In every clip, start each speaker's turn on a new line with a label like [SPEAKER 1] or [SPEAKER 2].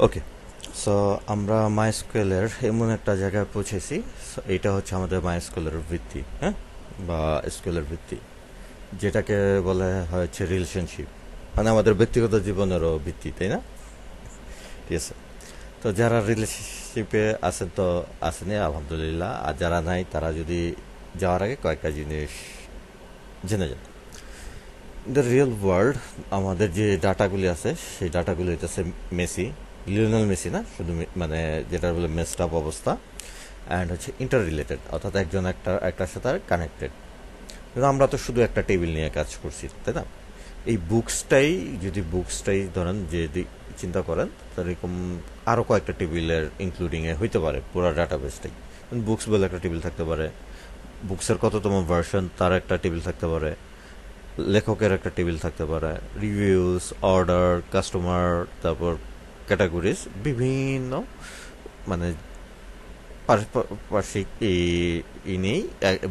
[SPEAKER 1] ওকে, so আমরা মাইস্কুয়েলের এমন একটা জায়গায় পৌঁছেছি। So, এটা হচ্ছে আমাদের মাইস্কুয়েলের ভিত্তি, হ্যাঁ, বা স্কুলের ভিত্তি, যেটাকে বলা হচ্ছে রিলেশনশিপ, মানে আমাদের ব্যক্তিগত জীবনেরও ভিত্তি, তাই না? ঠিক আছে। তো যারা রিলেশনশিপে আছেন তো আসেনি, আলহামদুলিল্লাহ। আর যারা নাই তারা যদি যাওয়ার আগে কয়েকটা জিনিস জেনে যান। দ্য রিয়েল ওয়ার্ল্ড, আমাদের যে ডাটাগুলি আছে সেই ডাটাগুলি হচ্ছে মেসি, লিওনেল মেসি না শুধু, মানে যেটা বলে মেসড আপ অবস্থা, অ্যান্ড হচ্ছে ইন্টার রিলেটেড, অর্থাৎ একজন একটার সাথে কানেক্টেড। কিন্তু আমরা তো শুধু একটা টেবিল নিয়ে কাজ করছি, তাই না? এই বুকসটাই ধরেন যে চিন্তা করেন, তো এরকম আরও কয়েকটা টেবিলের ইনক্লুডিংয়ে হইতে পারে পুরো ডাটাবেসটাই। বুকস বলে একটা টেবিল থাকতে পারে, বুকসের কততম ভার্সন তার একটা টেবিল থাকতে পারে, লেখকের একটা টেবিল থাকতে পারে, রিভিউস, অর্ডার, কাস্টমার, তারপর ক্যাটাগরিজ, বিভিন্ন, মানে পার্শ্বিক এই নিয়েই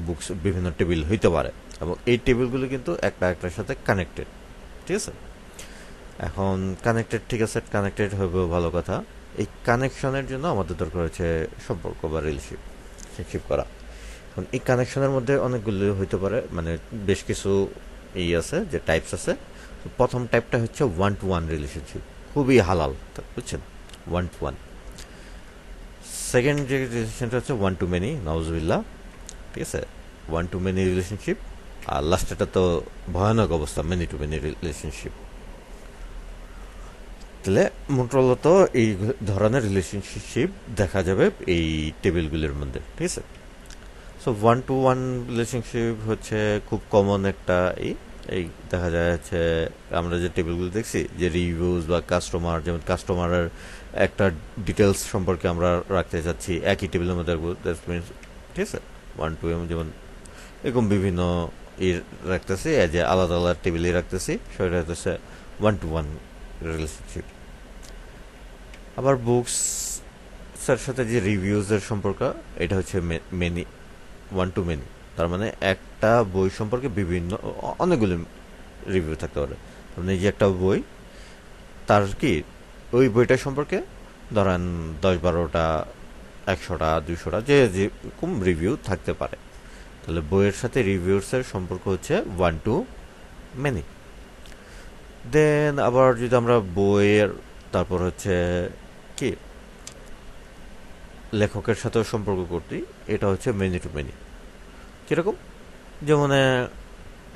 [SPEAKER 1] বুকস বিভিন্ন টেবিল হইতে পারে, এবং এই টেবিলগুলো কিন্তু একটা একটার সাথে কানেক্টেড। ঠিক আছে। এখন কানেক্টেড, ঠিক আছে, কানেক্টেড হবে ভালো কথা। এই কানেকশনের জন্য আমাদের দরকার হচ্ছে সম্পর্ক বা রিলেশনশিপ করা। এখন এই কানেকশনের মধ্যে অনেকগুলো হইতে পারে, মানে বেশ কিছু এই আছে, যে টাইপস আছে। তো প্রথম টাইপটা হচ্ছে ওয়ান টু ওয়ান রিলেশনশিপ, খুবই হালাল, বুঝছেন, ওয়ান টু ওয়ান। সেকেন্ড যে রিলেশনটা হচ্ছে ওয়ান টু মেনি, নওয়াজবিল্লাহ। ঠিক আছে, ওয়ান টু মেনি রিলেশনশিপ। আর লাস্টেটা তো ভয়ানক অবস্থা, মেনি টু মেনি রিলেশনশিপ। তাহলে মূলত এই ধরনের রিলেশনশিপ দেখা যাবে এই টেবিলগুলির মধ্যে। ঠিক আছে। So one to one relationship হচ্ছে খুব কমন একটা এই এই দেখা যায় হচ্ছে, আমরা যে টেবিলগুলো দেখছি, যে রিভিউজ বা কাস্টমার, যেমন কাস্টমারের একটা ডিটেলস সম্পর্কে আমরা রাখতে চাচ্ছি একই টেবিলের মধ্যে রাখবো, ঠিক আছে। ওয়ান টু, যেমন এরকম বিভিন্ন ই রাখতেছি, যে আলাদা আলাদা টেবিলে রাখতেছি, সেটা হচ্ছে ওয়ান টু ওয়ান রিলেশনশিপ। আবার বুকস এর সাথে যে রিভিউজের সম্পর্ক, এটা হচ্ছে মেনি, ওয়ান টু মেনি। তার মানে একটা বই সম্পর্কে বিভিন্ন অনেকগুলো রিভিউ থাকতে পারে। মানে এই যে একটা বই, তার কি ওই বইটা সম্পর্কে ধরেন 10-12টা, 100টা, 200টা, যে যেরকম রিভিউ থাকতে পারে। তাহলে বইয়ের সাথে রিভিউসের সম্পর্ক হচ্ছে ওয়ান টু মেনি। দেন আবার যদি আমরা বইয়ের, তারপর হচ্ছে কি লেখকের সাথেও সম্পর্ক করতে, এটা হচ্ছে মেনি টু মেনি। কিরকম? যেমন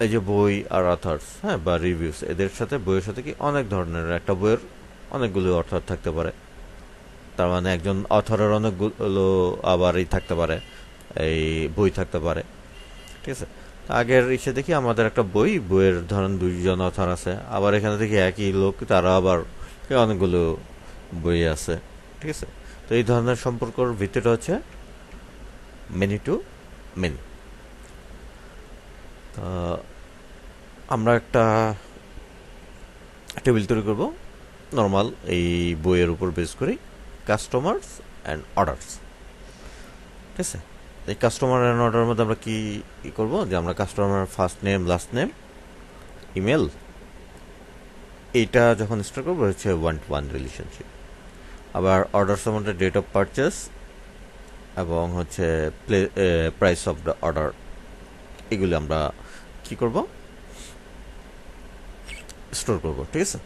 [SPEAKER 1] এই যে বই আর অথার্স, হ্যাঁ, বা রিভিউস, এদের সাথে বইয়ের সাথে কি অনেক ধরনের, একটা বইয়ের অনেকগুলো অথার থাকতে পারে। তার মানে একজন অথরের অনেকগুলো আবার এই থাকতে পারে, এই বই থাকতে পারে। ঠিক আছে। আগের ইসে দেখি আমাদের একটা বইয়ের ধরেন 2জন অথর আছে, আবার এখানে দেখি একই লোক, তারা আবার অনেকগুলো বই আছে। ঠিক আছে। তো এই ধরনের সম্পর্কর ভিত্তিটা হচ্ছে মেনি টু মেনি। আমরা একটা টেবিল তৈরি করব নর্মাল এই বইয়ের উপর বেস করে, কাস্টমার্স অ্যান্ড অর্ডারস। ঠিক আছে। এই কাস্টমার অ্যান্ড অর্ডারের মধ্যে আমরা কি করব, যে আমরা customer first name, last name, email, এইটা যখন স্টার্ট করবো হচ্ছে ওয়ান টু ওয়ান রিলেশনশিপ। আবার অর্ডারসের মধ্যে ডেট অফ পারচেস এবং হচ্ছে প্রাইস অফ দ্য অর্ডার, এগুলি আমরা কি করব, স্টোর করব। ঠিক আছে।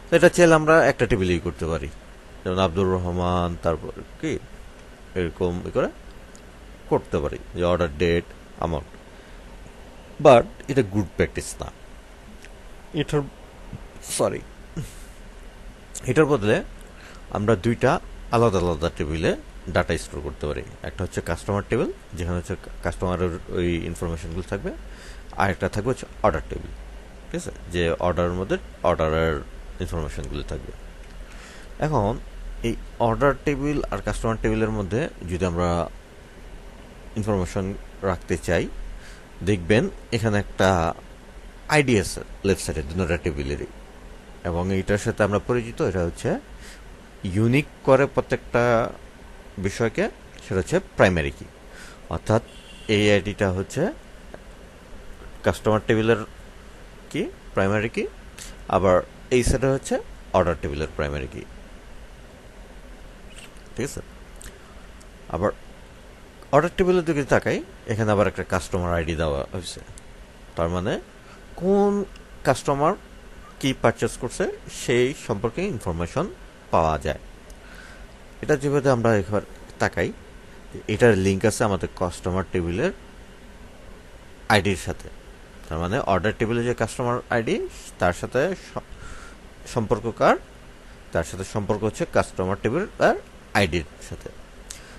[SPEAKER 1] তো এটা চাইলে আমরা একটা টেবিলেই করতে পারি, যেমন আব্দুর রহমান, তারপর কি এরকম করে করতে পারি, যে অর্ডার ডেট, অ্যামাউন্ট। বাট এটা গুড প্র্যাকটিস না। এটার সরি এটার বদলে আমরা দুইটা আলাদা আলাদা টেবিলে ডাটা স্টোর করতে পারি। একটা হচ্ছে কাস্টমার টেবিল, যেখানে হচ্ছে কাস্টমারের ওই ইনফরমেশনগুলো থাকবে, আর একটা থাকবে হচ্ছে অর্ডার টেবিল। ঠিক আছে, যে অর্ডারের মধ্যে অর্ডারের ইনফরমেশনগুলো থাকবে। এখন এই অর্ডার টেবিল আর কাস্টমার টেবিলের মধ্যে যদি আমরা ইনফরমেশন রাখতে চাই, দেখবেন এখানে একটা আইডি আছে লেফট সাইডে দুটো টেবিলেরই, এবং এইটার সাথে আমরা পরিচিত। এটা হচ্ছে ইউনিক করে প্রত্যেকটা বিষয়কে, সেটা হচ্ছে প্রাইমারি কি। অর্থাৎ এই আইডিটা হচ্ছে কাস্টমার টেবিলের কি, প্রাইমারি কি। আবার এই সাইডে হচ্ছে অর্ডার টেবিলের প্রাইমারি কি। ঠিক আছে। আবার অর্ডার টেবিলের দিকে তাকাই, এখানে আবার একটা কাস্টমার আইডি দেওয়া হয়েছে। তার মানে কোন কাস্টমার কি পারচেস করছে সেই সম্পর্কে ইনফরমেশন পাওয়া যায়। এটা যেভাবে আমরা একবার তাকাই, এটার লিঙ্ক আছে আমাদের কাস্টমার টেবিলের আইডির সাথে। তার মানে অর্ডার টেবিলে যে কাস্টমার আইডি, তার সাথে সম্পর্ক কার? তার সাথে সম্পর্ক হচ্ছে কাস্টমার টেবিল আর আইডির সাথে।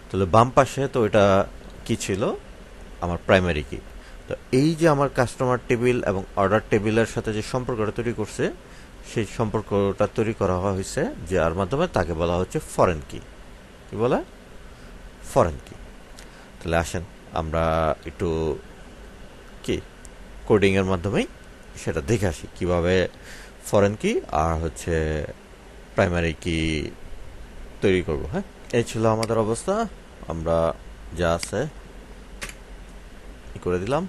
[SPEAKER 1] তাহলে বাম পাশে তো এটা কি ছিল? আমার প্রাইমারি কি। তো এই যে আমার কাস্টমার টেবিল এবং অর্ডার টেবিলের সাথে যে সম্পর্কটা তৈরি করছে, সেই সম্পর্কটা তৈরি করা হয়েছে যার মাধ্যমে তাকে বলা হচ্ছে ফরেন কি। কি বলে? ফরেন কি। তাহলে আসেন আমরা একটু কি কোডিং এর মাধ্যমেই সেটা দেখে আসি কিভাবে ফরেন কি আর হচ্ছে প্রাইমারি কি তৈরি করব। হ্যাঁ, এই ছিল আমাদের অবস্থা। আমরা যা আছে করে দিলাম,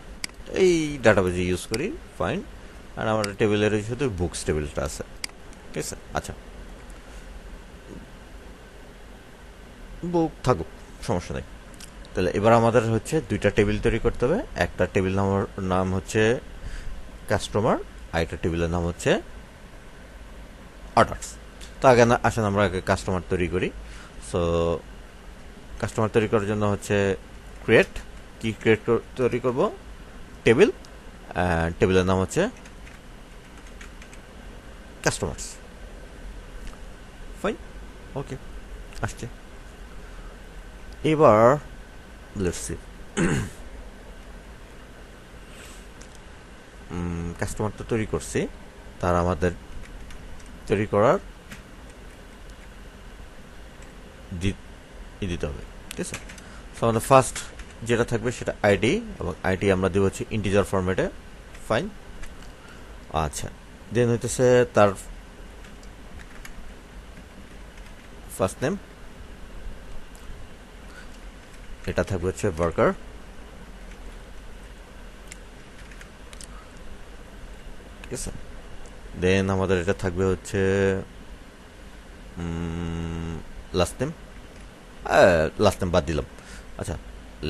[SPEAKER 1] এই ডাটাবেজে ইউজ করি, ফাইন। আর আমাদের টেবিলের শুধু বুকস টেবিলটা আছে, ঠিক আছে। আচ্ছা, বুক থাকুক, সমস্যা নেই। তাহলে এবার আমাদের হচ্ছে দুইটা টেবিল তৈরি করতে হবে। একটা টেবিল নাম হচ্ছে কাস্টমার, আর একটা টেবিলের নাম হচ্ছে অর্ডারস। তো আগে আসেন আমরা আগে কাস্টমার তৈরি করি। সো কাস্টমার তৈরি করার জন্য হচ্ছে ক্রিয়েট, কি ক্রিয়েট তৈরি করব? টেবিল, টেবিলের নাম হচ্ছে কাস্টমার্স। ফাইন, ওকে, আসছে। এবার লেটস সি, কাস্টমার তো তৈরি করছি, তার আমাদের তৈরি করার দিতে হবে, ঠিক আছে। সো আমাদের ফার্স্ট যেটা থাকবে সেটা আইডি, এবং আইডি আমরা দেবো হচ্ছে ইন্টিজার ফরম্যাটে। ফাইন, আচ্ছা। দেন হইতেছে তার ফার্স্ট নেম, এটা থাকবে হচ্ছে ওয়ার্কার। ঠিক আছে। দেন আমাদের এটা থাকবে হচ্ছে লাস্ট নেম। লাস্ট নেম বাদ দিলাম, আচ্ছা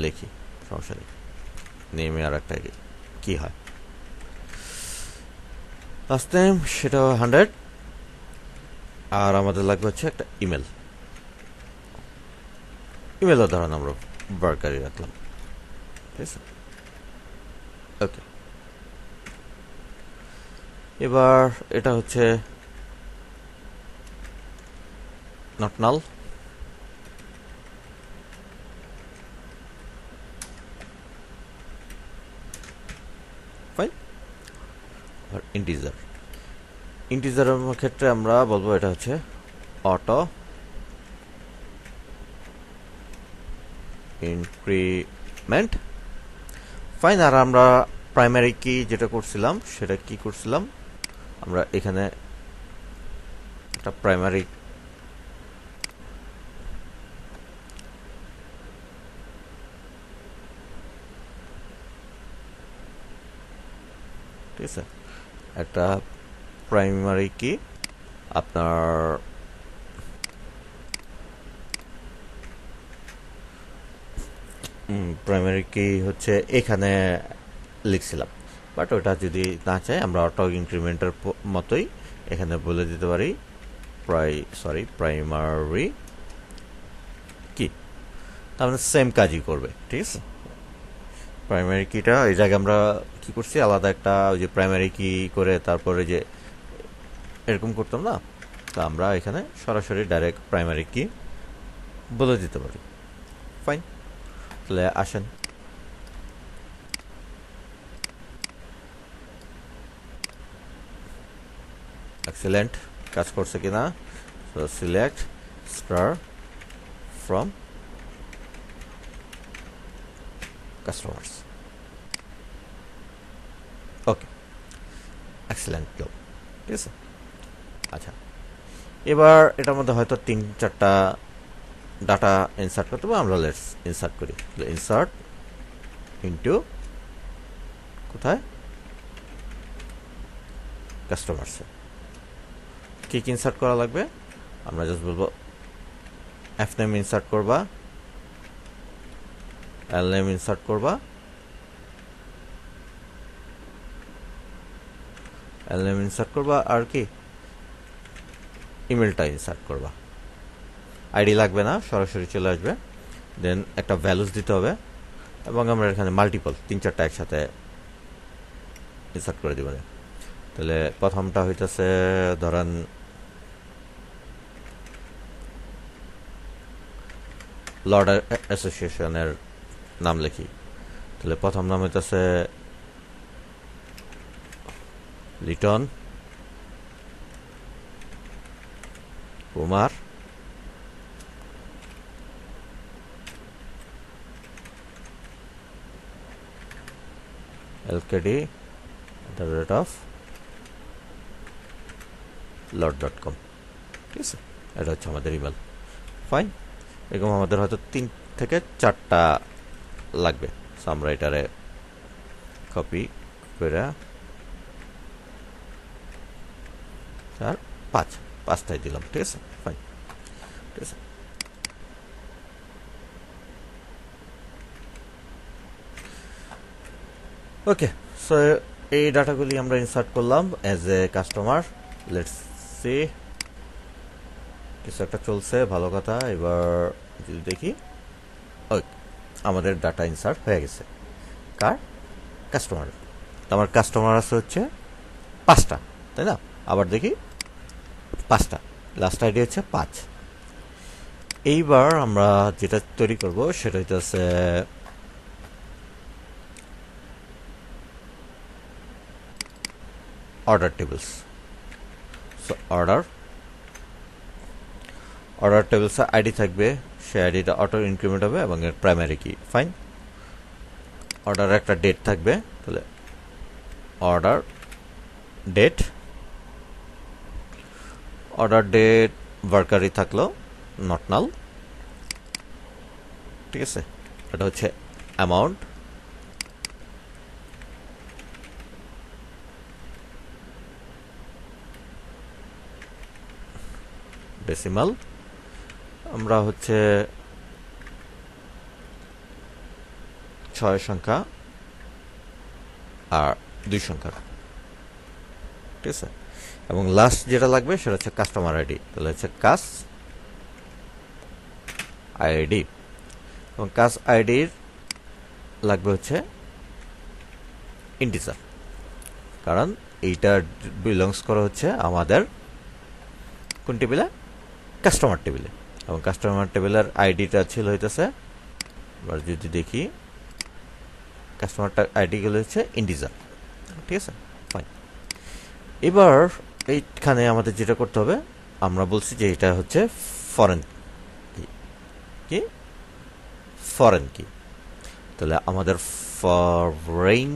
[SPEAKER 1] লিখি, সমস্যা নেই। নেমে আর একটা কি হয়, লাস্ট নেম সেটা 100। আর আমাদের লাগবে হচ্ছে একটা ইমেল। ইমেলও ধরেন আমরা বার্কারই রাখলাম, ঠিক আছে। ওকে, এবার এটা হচ্ছে নট নাল। ফাইন। আর ইন্টিজার, ইন্টিজারের ক্ষেত্রে আমরা বলবো এটা হচ্ছে অটো ইনক্রিমেন্ট। ফাইন। আর আমরা প্রাইমারি কি যেটা করছিলাম সেটা কি করছিলাম, আমরা এখানে একটা প্রাইমারি ঠিক আছে, একটা প্রাইমারি কি আপনার প্রাইমারি কি হচ্ছে এখানে লিখছিলাম, বাট ওটা যদি না চাই আমরা অটো ইনক্রিমেন্টের মতোই এখানে বলে দিতে পারি প্রাইমারি কি। তার মানে সেম কাজই করবে, ঠিক আছে। প্রাইমারি কিটা এই জায়গায় আমরা কি করছি, আলাদা একটা ওই যে প্রাইমারি কি করে তারপরে যে এরকম করতাম না, তা আমরা এখানে সরাসরি ডাইরেক্ট প্রাইমারি কি বলে দিতে পারি। ফাইন, তাহলে আসেন এক্সেলেন্ট, কাজ করছে কিনা। So select star from customers. Okay, excellent job, ঠিক আছে। আচ্ছা, এবার এটার মধ্যে হয়তো 3-4টা ডাটা ইনসার্ট করতে হবে। আমরা লেটস ইনসার্ট করি। ইনসার্ট ইনটু কোথায়, কাস্টমার্সে। কি ইনসার্ট করা লাগবে, আমরা জাস্ট বলবো এফ নেম ইনসার্ট করবা, এল নেম ইনসার্ট করবা, এল নেম ইনসার্ট করবা, আর কি ইমেলটা ইনসার্ট করবা। আইডি লাগবে না, সরাসরি চলে আসবে। দেন একটা ভ্যালুস দিতে হবে, এবং আমরা এখানে মাল্টিপল 3-4টা একসাথে ইনসার্ট করে দিব। তাহলে প্রথমটা হইতেছে ধরেন লর্ড অ্যাসোসিয়েশনের নাম লিখি। তাহলে প্রথম নাম হইতেছে লিটন কুমার, lkd@lord.com। ঠিক আছে, এটা হচ্ছে আমাদের ইমেল। ফাইন, এরকম আমাদের হয়তো 3 থেকে 4টা লাগবে। আমরা এটারে কপি করে 4 5টাই দিলাম। ঠিক আছে, ফাইন। ঠিক আছে, ওকে। সো এই ডাটাগুলি আমরা ইনসার্ট করলাম as a customer. Let's see, কিছু একটা চলছে, ভালো কথা। এবার যদি দেখি, ওই আমাদের ডাটা ইনসার্ট হয়ে গেছে। কার? কাস্টমার। আমার কাস্টমার আছে হচ্ছে 5টা, তাই না? আবার দেখি 5টা, লাস্ট আইডি হচ্ছে 5। এইবার আমরা যেটা তৈরি করব সেটা হইতেছে অর্ডার টেবিলস। সো অর্ডার টেবিলসে আইডি থাকবে, সে আইডিটা অটো ইনক্রিমেন্ট হবে এবং এর প্রাইমারি কি। ফাইন, অর্ডার একটা ডেট থাকবে, তাহলে অর্ডার ডেট ওয়ার্কারই থাকলো, নট নাল। ঠিক আছে, এটা হচ্ছে অ্যামাউন্ট, ডেসিমাল। আমরা হচ্ছে 6 সংখ্যা আর 2 সংখ্যা। ঠিক আছে, এবং লাস্ট যেটা লাগবে সেটা হচ্ছে কাস্টমার আইডি। তাহলে হচ্ছে কাস আইডি, এবং কাস আইডির লাগবে হচ্ছে ইন্টিজার, কারণ এইটা বিলংস করা হচ্ছে আমাদের কোন টেবিলে? কাস্টমার টেবিলে। এবং কাস্টমার টেবিলের আইডিটা ছিল হইতেছে, এবার যদি দেখি কাস্টমারটা আইডিগুলো হচ্ছে ইন্টিজার। ঠিক আছে, ফাইন। এবার এইখানে আমাদের যেটা করতে হবে, আমরা বলছি যে এটা হচ্ছে ফরেন কি, ফরেন কি। তাহলে আমাদের ফরেন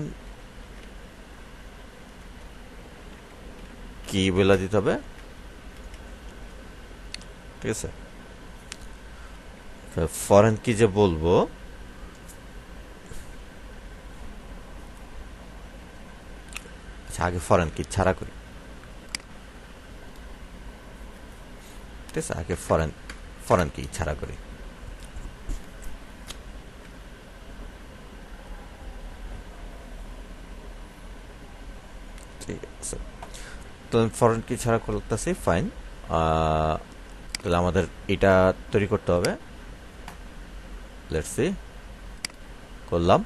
[SPEAKER 1] কি বলে দিতে হবে। ঠিক আছে, ফরেন কি যে বলবো, আচ্ছা আগে ফরেন কি ছাড়া করি। ঠিক আছে, আগে ফরেন কি ছাড়া করি। ঠিক আছে, তো ফরেন কি ছাড়া করতেছি। ফাইন, তাহলে আমাদের এটা তৈরি করতে হবে। লেটস সি, করলাম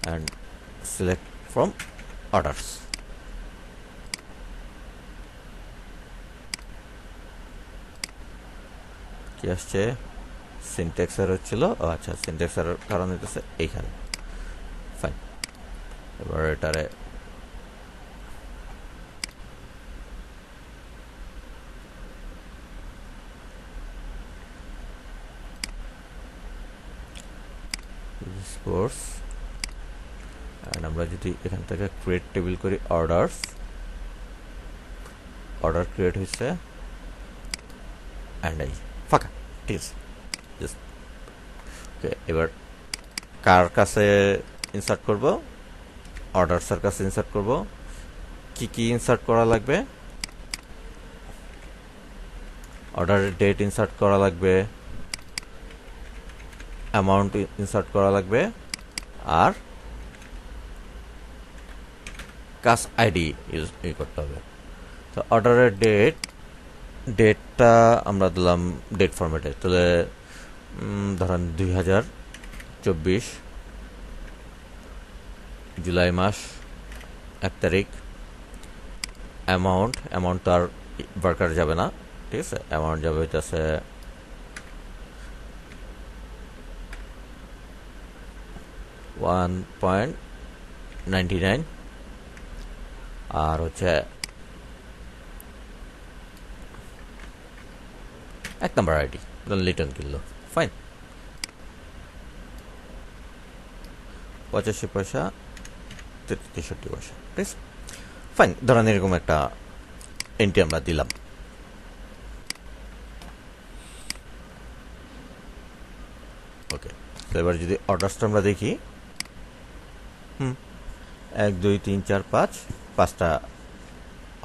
[SPEAKER 1] অ্যান্ড সিলেক্ট ফ্রম অর্ডারস। কি আসছে? সিনট্যাক্স এরর ছিল। আচ্ছা, সিনট্যাক্স এরর কারণ হইতেছে এইখানে। ফাইন, এবার এটারে সোর্স, এন্ড আমরা যদি এখান থেকে ক্রিয়েট টেবিল করি অর্ডারস, অর্ডার ক্রিয়েট হয়েছে অ্যান্ড এই ফাঁকা। ঠিক আছে, জাস্ট ওকে। এবার কার কাছে ইনসার্ট করব? অর্ডারসের কাছে ইনসার্ট করব। কি কি ইনসার্ট করা লাগবে? অর্ডারের ডেট ইনসার্ট করা লাগবে, অ্যামাউন্ট ইনসার্ট করা লাগবে, আর কাজ আইডি ইউজ করতে হবে। তো অর্ডারের ডেটটা আমরা দিলাম ডেট ফরম্যাটে, তাহলে ধরেন 2024 জুলাই মাস 1 তারিখ। অ্যামাউন্ট তো আর ওয়ার্কার যাবে না, ঠিক আছে, অ্যামাউন্ট যাবে হইতেছে $1.99, আর হচ্ছে 1 নাম্বার আইডি লিটন কিনলো, ফাইন, 85 পয়সা 63 পয়সা, ঠিক আছে, ফাইন। ধরেন এরকম একটা এন্ট্রি আমরা দিলাম। ওকে, তো এবার যদি অর্ডারটা আমরা দেখি, 1 2 3 4 5টা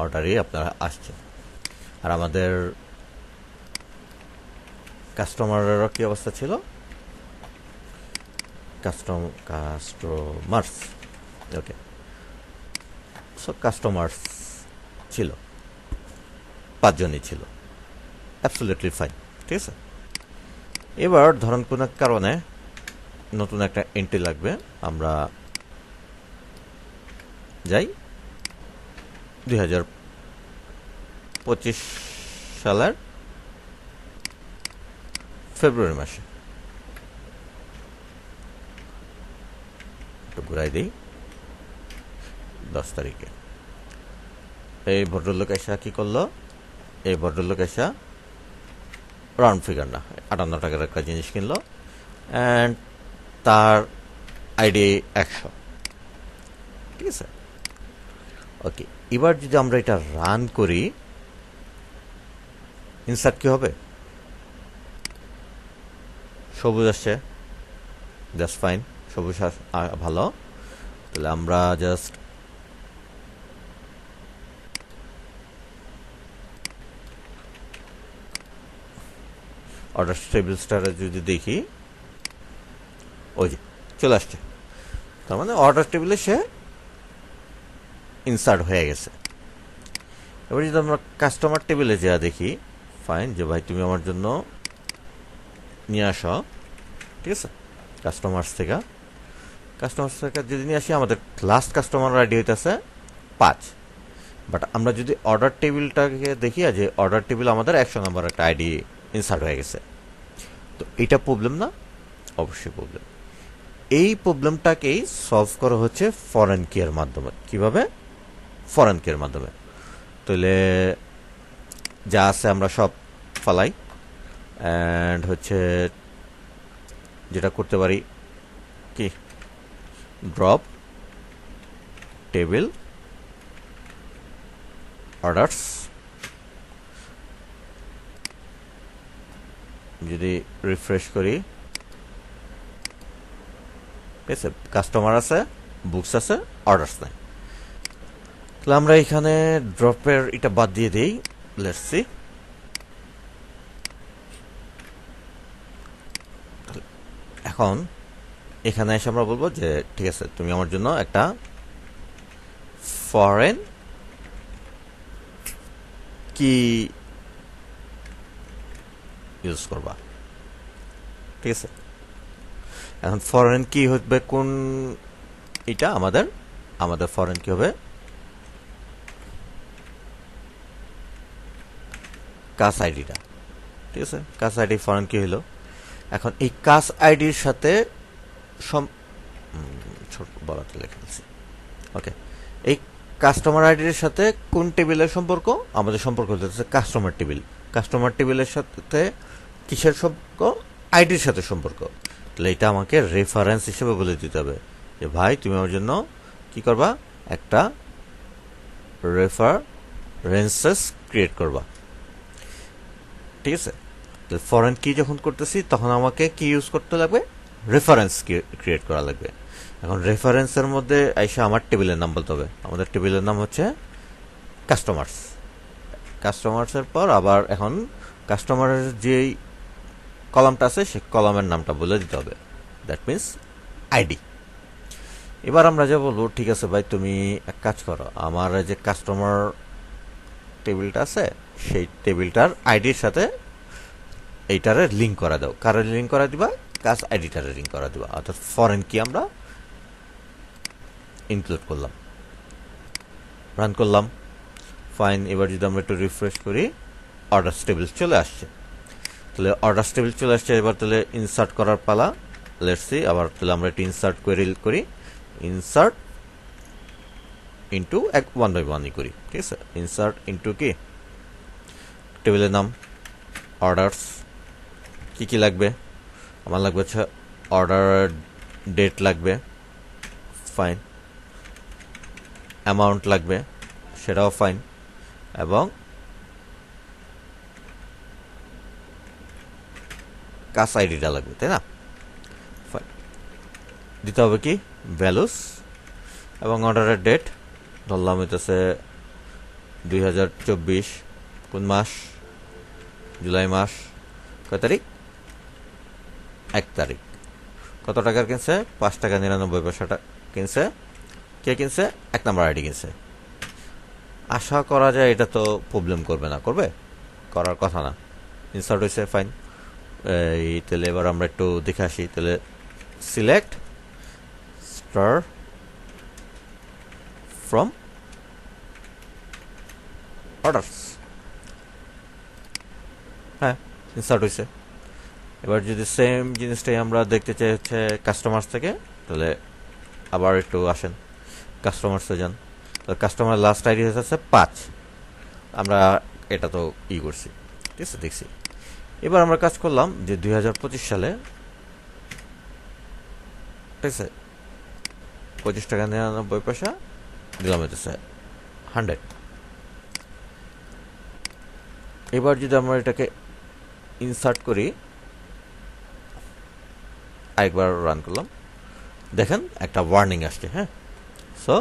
[SPEAKER 1] অর্ডারই আপনারা আসছে। আর আমাদের কাস্টমারেরও কি অবস্থা ছিল, কাস্টমার্স, ওকে, সো কাস্টমার্স ছিল 5 জনই ছিল, অ্যাবসলিউটলি ফাইন, ঠিক আছে। এবার ধরেন কোনো কারণে নতুন একটা এন্ট্রি লাগবে, আমরা যাই 2025 সালের ফেব্রুয়ারি মাসে, একটু ঘুরাই দিই 10 তারিখে। এই ভদ্রলোক এসা কি করলো, এই ভদ্রলোক এসা রাউন্ড ফিগার না 58 টাকার একটা জিনিস কিনলো, অ্যান্ড তার আইডি 100, ঠিক আছে। ওকে, এবার যদি আমরা এটা রান করি, ইনসার্ট কি হবে, সবুজ আসছে, জাস্ট ফাইন, সবুজ ভালো। তাহলে আমরা জাস্ট অর্ডার টেবিলসটা যদি দেখি, ওই যে চলে আসছে, তার মানে অর্ডার টেবিলে সে ইনসার্ট হয়ে গেছে। এবার যদি আমরা কাস্টমার টেবিলে যা দেখি, ফাইন, যে ভাই তুমি আমার জন্য নিয়ে আসো, ঠিক আছে, কাস্টমার্স থেকে যদি নিয়ে আসি, আমাদের লাস্ট কাস্টমার আইডি হইতেছে 5। বাট আমরা যদি অর্ডার টেবিলটাকে দেখি, যে অর্ডার টেবিল আমাদের 100 নম্বর একটা আইডি ইনসার্ট হয়ে গেছে, তো এটা প্রবলেম না? অবশ্যই প্রবলেম। এই প্রবলেমটাকেই সলভ করা হচ্ছে ফরেন কিয়ের মাধ্যমে। কিভাবে? ফরেন কিয়ের মাধ্যমে। তাহলে যা আছে আমরা সব ফালাই, অ্যান্ড হচ্ছে যেটা করতে পারি কি, ড্রপ টেবিল অর্ডারস, যদি রিফ্রেশ করি, ঠিক আছে, কাস্টমার আছে, বুকস আছে, অর্ডারস নাই। তাহলে আমরা এখানে ড্রপের এটা বাদ দিয়ে দিই, লেটস সি। এখন এখানে এসে আমরা বলবো যে ঠিক আছে, তুমি আমার জন্য একটা ফরেন কি ইউজ করবা, ঠিক আছে। এখন ফরেন কি হবে, কোন এটা আমাদের ফরেন কি হবে, কাস আইডিটা, ঠিক আছে। কাস আইডি ফরেন কি হইলো। এখন এই কাস আইডির সাথে ছোট বলাতে লিখে ফেলছি, ওকে। এই কাস্টমার আইডির সাথে কোন টেবিলের সম্পর্ক, আমাদের সম্পর্ক হচ্ছে কাস্টমার টেবিল। কাস্টমার টেবিলের সাথে কিসের সম্পর্ক, আইডির সাথে সম্পর্ক। তাহলে এটা আমাকে রেফারেন্স হিসেবে বলে দিতে হবে যে ভাই তুমি আমার জন্য কি করবা, একটা রেফারেন্সেস ক্রিয়েট করবা, ঠিক আছে। ফরেন কি যখন করতেছি তখন আমাকে কি ইউজ করতে লাগবে, রেফারেন্স ক্রিয়েট করা লাগবে। এখন রেফারেন্সের মধ্যে আইসা আমার টেবিলের নাম বলতে হবে। আমাদের টেবিলের নাম হচ্ছে কাস্টমার্সের পর আবার এখন কাস্টমারের যেই কলামটা আছে সেই কলামের নামটা বলে দিতে হবে, দ্যাট মিনস আইডি। এবার আমরা যা বলবো, ঠিক আছে ভাই তুমি এক কাজ করো, আমার যে কাস্টমার টেবিলটা আছে সেই টেবিলটার আইডির সাথে এইটারে লিঙ্ক করা দাও। কারে লিঙ্ক করা দিবা? কাজ আইডিটারে লিঙ্ক করা দিবা, অর্থাৎ ফরেন কি আমরা ইনক্লুড করলাম। রান করলাম, ফাইন। এবার যদি আমরা একটু রিফ্রেশ করি, অর্ডার টেবিল চলে আসছে। তাহলে অর্ডার টেবিল চলে আসছে, এবার তাহলে ইনসার্ট করার পালা। লেটস সি, আবার তাহলে আমরা একটু ইনসার্ট করি, ইনসার্ট ইন্টু 1 by 1 করি, ঠিক আছে। ইনসার্ট ইন্টু কি টেবিলের নাম অর্ডারস। কি কি লাগবে? আমার লাগবে হচ্ছে অর্ডার ডেট লাগবে, ফাইন। অ্যামাউন্ট লাগবে, সেটাও ফাইন। এবং কাস আইডিটা লাগবে, তাই না? ফাইন। দিতে হবে কি ভ্যালুস, এবং অর্ডারের ডেট ধরলাম হইতেছে 2024, কোন মাস? জুলাই মাস। কয় তারিখ? 1 তারিখ। কত টাকার কিনছে? 5 টাকা 99 পয়সাটা কিনছে। কে কিনছে? 1 নাম্বার আইডি কিনছে। আশা করা যায় এটা তো প্রবলেম করবে না, করবে? করার কথা না। ইনসার্ট হয়েছে, ফাইন। এই তাহলে এবার আমরা একটু দেখে আসি। তাহলে সিলেক্ট স্টার ফ্রম অর্ডারস, হ্যাঁ ইনসার্ট হয়েছে। এবার যদি সেম জিনিসটাই আমরা দেখতে চাই হচ্ছে কাস্টমার্স থেকে, তাহলে আবার একটু আসেন, কাস্টমার্সে যান। কাস্টমার লাস্ট আইডি হচ্ছে 5, আমরা এটা তো করছি, ঠিক আছে, দেখছি। এবার আমরা কাজ করলাম যে 2025 সালে, ঠিক আছে, 25 টাকা 99 পয়সা দিলাম হইতেছে 100। এবার যদি আমরা এটাকে ইনসার্ট করি, আরেকবার রান করলাম, দেখেন একটা ওয়ার্নিং আসছে। হ্যাঁ, সো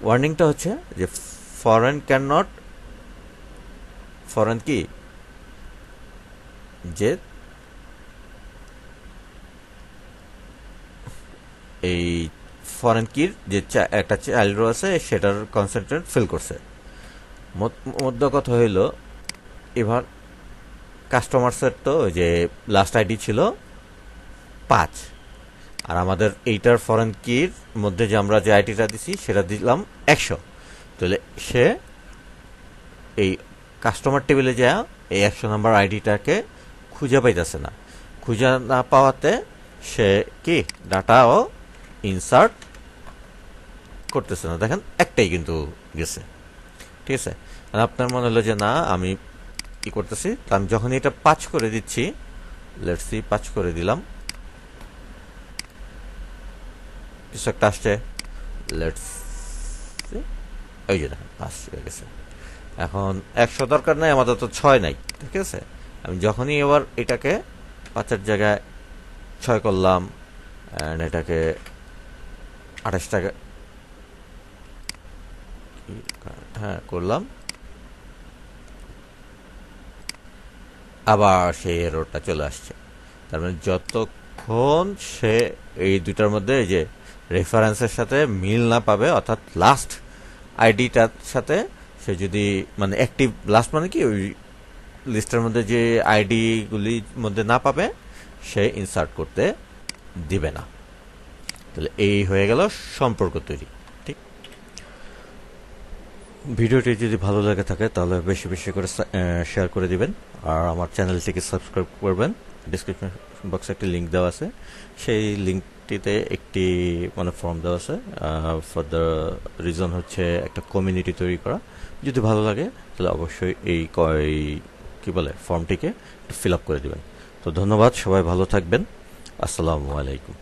[SPEAKER 1] ওয়ার্নিংটা হচ্ছে যে ফরেন কি যে এই ফরেন কির যে একটা চাইল্ড রো আছে সেটার কনসেন্ট্রেট ফিল করছে। মধ্য কথা হইল, এবার কাস্টমার্সের তো যে লাস্ট আইডি ছিল 5, আর আমাদের এইটার ফরেন কির মধ্যে যে আমরা যে আইডিটা দিছি সেটা দিলাম 100। তাহলে সে এই কাস্টমার টেবিলে যা এই 100 নাম্বার আইডিটাকে খুঁজে পাইতেছে না। খুঁজে না পাওয়াতে সে কি ডাটাও ইনসার্ট করতেছে না। দেখেন একটাই কিন্তু গেছে, ঠিক আছে। আপনার মনে হলো যে না আমি কি করতেছি, আমি যখন এটা 5 করে দিচ্ছি, লেটস সি 5 করে দিলাম, কিছু একটা আসছে, লেটস সি, ওই যে দেখেন 5 হয়ে গেছে। এখন 100 দরকার নাই, আমাদের তো 6 নাই, ঠিক আছে। আমি যখনই এবার এটাকে 5-এর জায়গায় 6 করলাম, অ্যান্ড এটাকে 28 টাকা হ্যাঁ করলাম, আবার সেই এররটা চলে আসছে। তার মানে যতক্ষণ সে এই দুটার মধ্যে এই যে রেফারেন্সের সাথে মিল না পাবে, অর্থাৎ লাস্ট আইডিটার সাথে সে যদি মানে অ্যাক্টিভ লাস্ট মানে কি ওই লিস্টের মধ্যে যে আইডিগুলির মধ্যে না পাবে, সে ইনসার্ট করতে দিবে না। তাহলে এই হয়ে গেল সম্পর্ক তৈরি। ঠিক, ভিডিওটি যদি ভালো লেগে থাকে তাহলে বেশি বেশি করে শেয়ার করে দিবেন, আর আমার চ্যানেলটিকে সাবস্ক্রাইব করবেন। ডিসক্রিপশন বক্সে একটি লিঙ্ক দেওয়া আছে, সেই লিঙ্কটিতে একটি মানে ফর্ম দেওয়া আছে। ফর দ্য রিজন হচ্ছে একটা কমিউনিটি তৈরি করা। যদি ভালো লাগে তাহলে অবশ্যই এই কি বলে ফর্মটিকে ফিল আপ করে দিবেন। তো ধন্যবাদ, সবাই ভালো থাকবেন। আসসালামু আলাইকুম।